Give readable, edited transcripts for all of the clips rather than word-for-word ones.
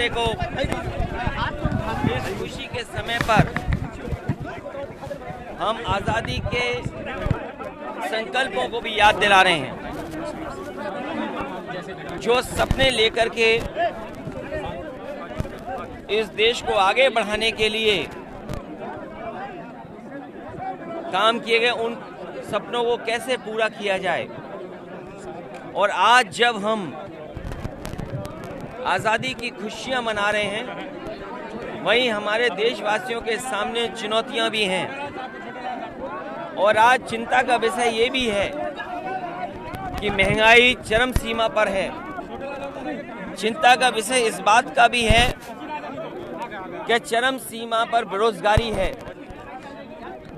दूसरे को इस खुशी के समय पर हम आज़ादी के संकल्पों को भी याद दिला रहे हैं, जो सपने लेकर के इस देश को आगे बढ़ाने के लिए काम किए गए, उन सपनों को कैसे पूरा किया जाए। और आज जब हम आज़ादी की खुशियां मना रहे हैं, वहीं हमारे देशवासियों के सामने चुनौतियां भी हैं। और आज चिंता का विषय ये भी है कि महंगाई चरम सीमा पर है। चिंता का विषय इस बात का भी है कि चरम सीमा पर बेरोजगारी है।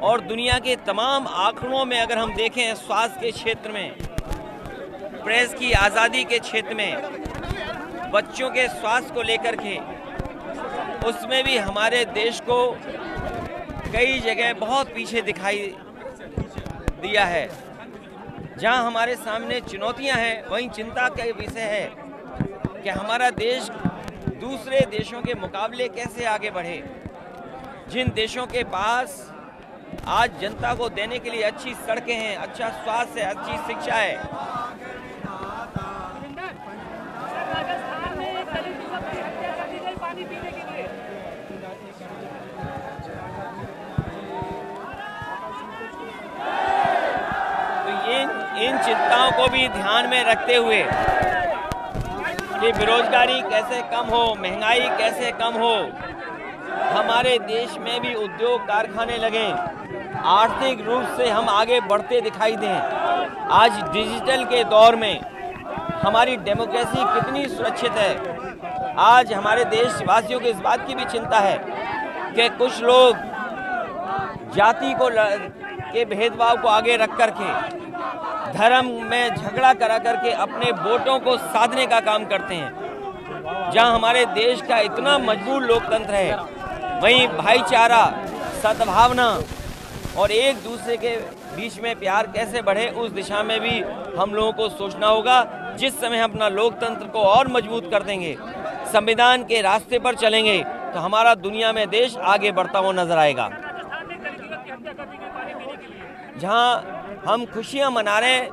और दुनिया के तमाम आंकड़ों में अगर हम देखें, स्वास्थ्य के क्षेत्र में, प्रेस की आज़ादी के क्षेत्र में, बच्चों के स्वास्थ्य को लेकर के, उसमें भी हमारे देश को कई जगह बहुत पीछे दिखाई दिया है। जहां हमारे सामने चुनौतियां हैं, वहीं चिंता का विषय है कि हमारा देश दूसरे देशों के मुकाबले कैसे आगे बढ़े। जिन देशों के पास आज जनता को देने के लिए अच्छी सड़कें हैं, अच्छा स्वास्थ्य है, अच्छी शिक्षा है, तो इन चिंताओं को भी ध्यान में रखते हुए कि बेरोजगारी कैसे कम हो, महंगाई कैसे कम हो, हमारे देश में भी उद्योग कारखाने लगें, आर्थिक रूप से हम आगे बढ़ते दिखाई दें। आज डिजिटल के दौर में हमारी डेमोक्रेसी कितनी सुरक्षित है। आज हमारे देशवासियों को इस बात की भी चिंता है कि कुछ लोग जाति को के भेदभाव को आगे रख करके, धर्म में झगड़ा करा करके अपने वोटों को साधने का काम करते हैं। जहां हमारे देश का इतना मजबूत लोकतंत्र है, वहीं भाईचारा, सद्भावना और एक दूसरे के बीच में प्यार कैसे बढ़े, उस दिशा में भी हम लोगों को सोचना होगा। जिस समय हम अपना लोकतंत्र को और मजबूत कर देंगे, संविधान के रास्ते पर चलेंगे, तो हमारा दुनिया में देश आगे बढ़ता हुआ नजर आएगा। जहां हम खुशियां मना रहे हैं,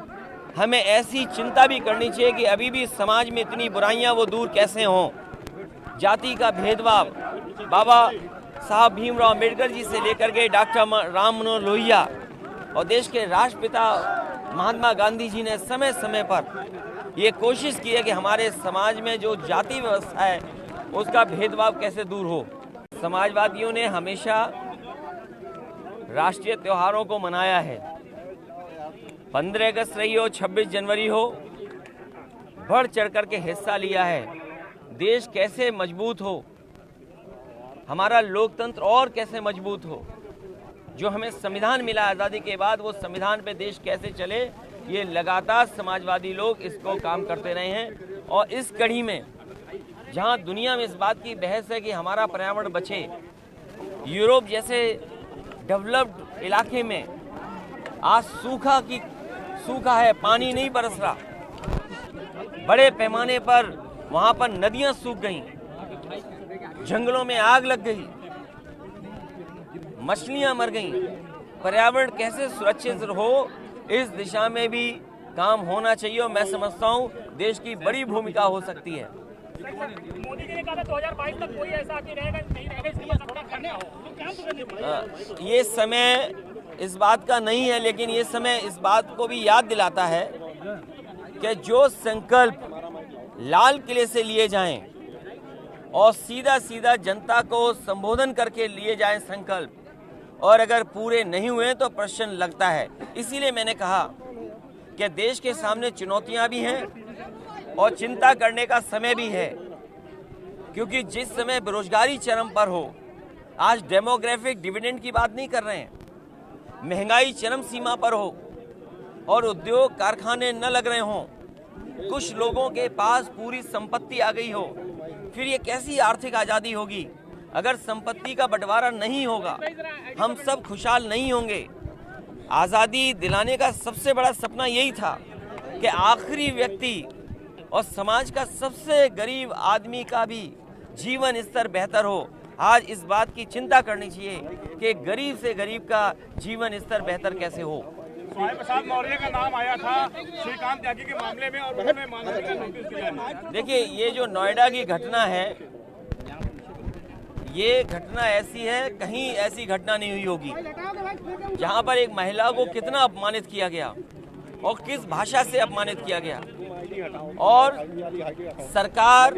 हमें ऐसी चिंता भी करनी चाहिए कि अभी भी समाज में इतनी बुराइयां वो दूर कैसे हों। जाति का भेदभाव बाबा साहब भीमराव अम्बेडकर जी से लेकर के डॉक्टर राम मनोहर लोहिया और देश के राष्ट्रपिता महात्मा गांधी जी ने समय समय पर ये कोशिश की है कि हमारे समाज में जो जाति व्यवस्था है, उसका भेदभाव कैसे दूर हो। समाजवादियों ने हमेशा राष्ट्रीय त्योहारों को मनाया है। 15 अगस्त रही हो, 26 जनवरी हो, बढ़ चढ़ कर के हिस्सा लिया है। देश कैसे मजबूत हो, हमारा लोकतंत्र और कैसे मजबूत हो, जो हमें संविधान मिला आज़ादी के बाद, वो संविधान पे देश कैसे चले, ये लगातार समाजवादी लोग इसको काम करते रहे हैं। और इस कड़ी में जहां दुनिया में इस बात की बहस है कि हमारा पर्यावरण बचे, यूरोप जैसे डेवलप्ड इलाके में आज सूखा है, पानी नहीं बरस रहा, बड़े पैमाने पर वहां पर नदियां सूख गईं, जंगलों में आग लग गई, मछलियां मर गईं। पर्यावरण कैसे सुरक्षित हो, इस दिशा में भी काम होना चाहिए। और मैं समझता हूं देश की बड़ी भूमिका हो सकती है। मोदी जी ने कहा था 2022 तक कोई ऐसा आदमी रहेगा नहीं रहेगा, इसके बाद सबका करना हो। ये समय इस बात का नहीं है, लेकिन ये समय इस बात को भी याद दिलाता है कि जो संकल्प लाल किले से लिए जाएं और सीधा सीधा जनता को संबोधन करके लिए जाएं संकल्प, और अगर पूरे नहीं हुए तो प्रश्न लगता है। इसीलिए मैंने कहा कि देश के सामने चुनौतियां भी हैं और चिंता करने का समय भी है, क्योंकि जिस समय बेरोजगारी चरम पर हो, आज डेमोग्राफिक डिविडेंड की बात नहीं कर रहे हैं, महंगाई चरम सीमा पर हो और उद्योग कारखाने न लग रहे हों, कुछ लोगों के पास पूरी संपत्ति आ गई हो, फिर ये कैसी आर्थिक आज़ादी होगी। अगर संपत्ति का बंटवारा नहीं होगा, हम सब खुशहाल नहीं होंगे। आज़ादी दिलाने का सबसे बड़ा सपना यही था कि आखिरी व्यक्ति और समाज का सबसे गरीब आदमी का भी जीवन स्तर बेहतर हो। आज इस बात की चिंता करनी चाहिए कि गरीब से गरीब का जीवन स्तर बेहतर कैसे हो। स्वामी प्रसाद मौर्य का नाम आया था श्रीकांत त्यागी के मामले में और उन्होंने मानहानि का नोटिस दिया है। देखिए, ये जो नोएडा की घटना है, ये घटना ऐसी है, कहीं ऐसी घटना नहीं हुई होगी जहां पर एक महिला को कितना अपमानित किया गया और किस भाषा से अपमानित किया गया। और सरकार,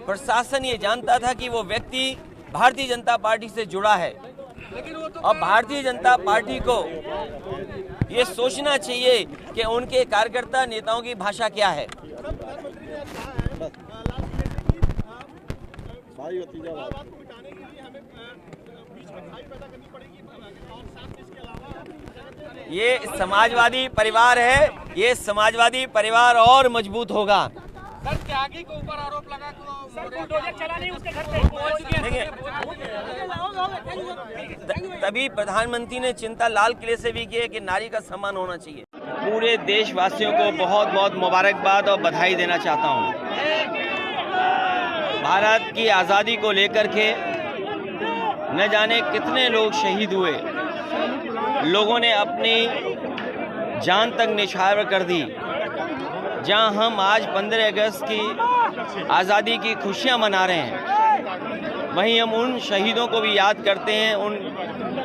प्रशासन ये जानता था कि वो व्यक्ति भारतीय जनता पार्टी से जुड़ा है। और भारतीय जनता पार्टी को ये सोचना चाहिए कि उनके कार्यकर्ता नेताओं की भाषा क्या है। ये समाजवादी परिवार है, ये समाजवादी परिवार और मजबूत होगा। सर, त्यागी के ऊपर आरोप लगा सर बुलडोजर चला नहीं उसके घर पे। देखिए, तभी प्रधानमंत्री ने चिंता लाल किले से भी की है कि नारी का सम्मान होना चाहिए। पूरे देशवासियों को बहुत बहुत मुबारकबाद और बधाई देना चाहता हूँ। भारत की आज़ादी को लेकर के न जाने कितने लोग शहीद हुए, लोगों ने अपनी जान तक निछावर कर दी। जहां हम आज 15 अगस्त की आज़ादी की खुशियां मना रहे हैं, वहीं हम उन शहीदों को भी याद करते हैं, उन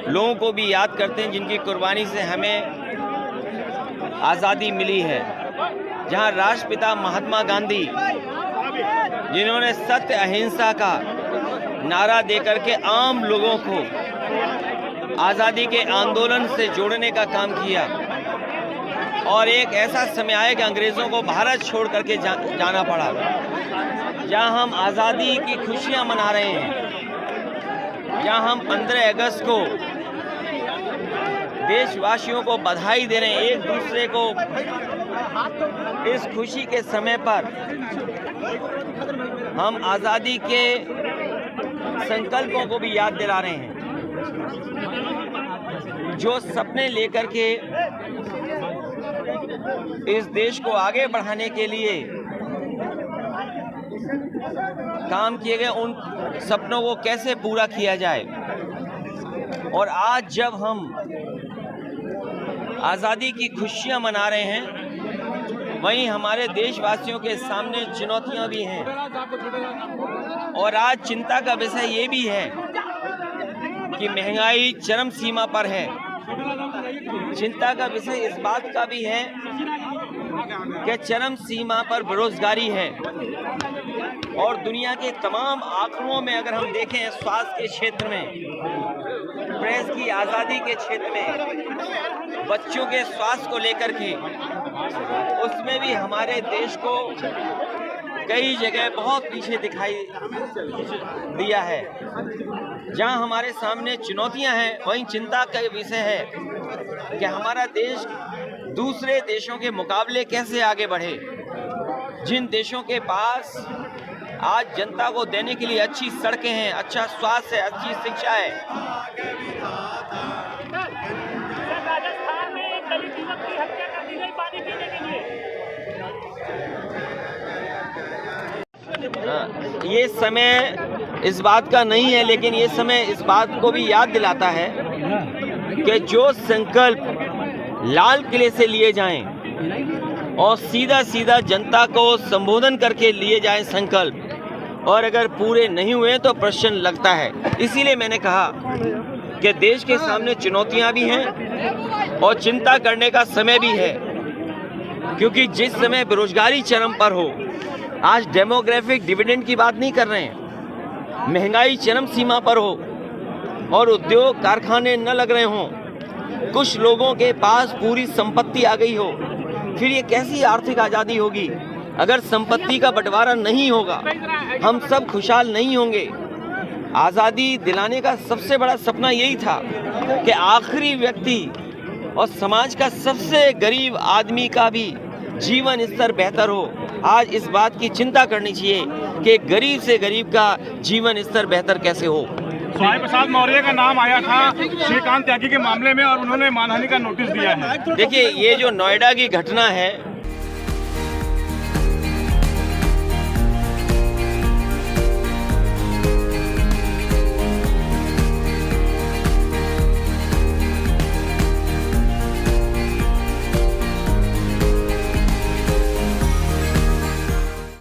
लोगों को भी याद करते हैं जिनकी कुर्बानी से हमें आज़ादी मिली है। जहां राष्ट्रपिता महात्मा गांधी, जिन्होंने सत्य अहिंसा का नारा देकर के आम लोगों को आज़ादी के आंदोलन से जोड़ने का काम किया, और एक ऐसा समय आया कि अंग्रेज़ों को भारत छोड़ करके जाना पड़ा। जहां हम आज़ादी की खुशियां मना रहे हैं, जहां हम 15 अगस्त को देशवासियों को बधाई दे रहे हैं, एक दूसरे को इस खुशी के समय पर हम आज़ादी के संकल्पों को भी याद दिला रहे हैं। जो सपने लेकर के इस देश को आगे बढ़ाने के लिए काम किए गए, उन सपनों को कैसे पूरा किया जाए। और आज जब हम आज़ादी की खुशियां मना रहे हैं, वहीं हमारे देशवासियों के सामने चुनौतियां भी हैं। और आज चिंता का विषय ये भी है कि महंगाई चरम सीमा पर है। चिंता का विषय इस बात का भी है कि चरम सीमा पर बेरोजगारी है। और दुनिया के तमाम आंकड़ों में अगर हम देखें, स्वास्थ्य के क्षेत्र में, प्रेस की आज़ादी के क्षेत्र में, बच्चों के स्वास्थ्य को लेकर के, उसमें भी हमारे देश को कई जगह बहुत पीछे दिखाई दिया है। जहां हमारे सामने चुनौतियां हैं, वहीं चिंता का विषय है कि हमारा देश दूसरे देशों के मुकाबले कैसे आगे बढ़े। जिन देशों के पास आज जनता को देने के लिए अच्छी सड़कें हैं, अच्छा स्वास्थ्य है, अच्छी शिक्षा है। राजस्थान में एक दलित युवक की हत्या कर दी गई पानी पीने के लिए। ये समय इस बात का नहीं है, लेकिन ये समय इस बात को भी याद दिलाता है कि जो संकल्प लाल किले से लिए जाएं और सीधा सीधा जनता को संबोधन करके लिए जाएं संकल्प, और अगर पूरे नहीं हुए तो प्रश्न लगता है। इसीलिए मैंने कहा कि देश के सामने चुनौतियां भी हैं और चिंता करने का समय भी है। क्योंकि जिस समय बेरोजगारी चरम पर हो, आज डेमोग्राफिक डिविडेंड की बात नहीं कर रहे हैं, महंगाई चरम सीमा पर हो और उद्योग कारखाने न लग रहे हों, कुछ लोगों के पास पूरी संपत्ति आ गई हो, फिर ये कैसी आर्थिक आज़ादी होगी? अगर संपत्ति का बंटवारा नहीं होगा, हम सब खुशहाल नहीं होंगे। आज़ादी दिलाने का सबसे बड़ा सपना यही था कि आखिरी व्यक्ति और समाज का सबसे गरीब आदमी का भी जीवन स्तर बेहतर हो। आज इस बात की चिंता करनी चाहिए कि गरीब से गरीब का जीवन स्तर बेहतर कैसे हो। स्वामी प्रसाद मौर्य का नाम आया था श्रीकांत त्यागी के मामले में और उन्होंने मानहानि का नोटिस दिया है। देखिए, ये जो नोएडा की घटना है,